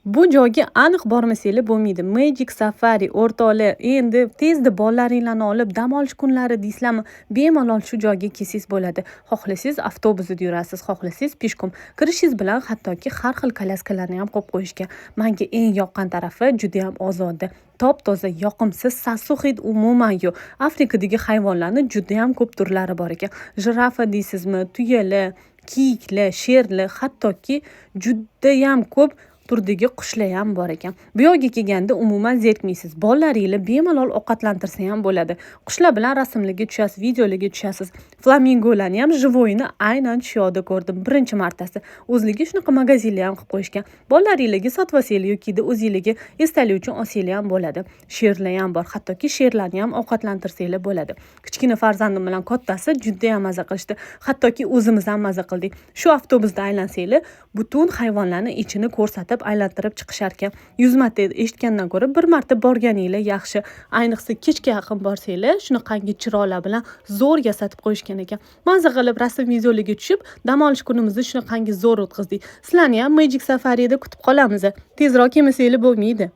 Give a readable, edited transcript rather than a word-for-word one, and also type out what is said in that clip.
Bu joyga aniq bormasanglar bo'lmaydi. Magic Safari o'rtoqlar, endi tezda bolalaringlarni olib dam olish kunlari deysizlarmi, bemalol shu joyga kelsangiz bo'ladi. Xohlasangiz avtobusda yurasiz, xohlasangiz peshkom. Kirishingiz bilan hattoki har xil kolyaskalarni ham qo'yib qo'yishgan. Menga eng yoqqan tarafi juda ham ozoda. Top-toza, yoqimsiz, sassiq hid umuman yo'q. Afrikadagi hayvonlarning juda ham ko'p turlari bor ekan. Jirafa deysizmi, tuyalar, kiyiklar, sherlar, hattoki juda ham ko'p turdagi qushlar ham bor ekan. Bu yerga kelganda umuman zerikmaysiz. Bolalaringlar bemalol ovqatlantirsa ham bo'ladi. Qushlar bilan rasmlarga tushasiz, videolarga tushasiz. Flamingolarni ham живойni aynan shu yerda ko'rdim birinchi martasi. O'zligi shunaqa magazinlar ham qilib qo'yishgan. Bolalaringlarga sotib olsanglar yoki o'zingizlarga esdalik uchun olsanglar ham bo'ladi. Sherlar ham bor. Hattoki sherlarni ham ovqatlantirsanglar bo'ladi. Kichkina farzandim bilan kattasi juda ham maza qilishdi. Hattoki o'zimiz ham maza qildik. Shu avtobusda aylansanglar, butun hayvonlarning ichini ko'rsatib aylantirib chiqishar ekan. 100 marta eshitgandan ko'ra bir marta borganinglar yaxshi. Ayniqsa kechga yaqin borsanglar, shunaqangi chiroqlar bilan zo'r yasatib qo'yishgan ekan. Maza qilib rasm videolarga tushib, dam olish kunimizni shunaqangi zo'r o'tkazdik. Sizlarni ham Magic Safari'da kutib qolamiz. Tezroq kelmasanglar bo'lmaydi.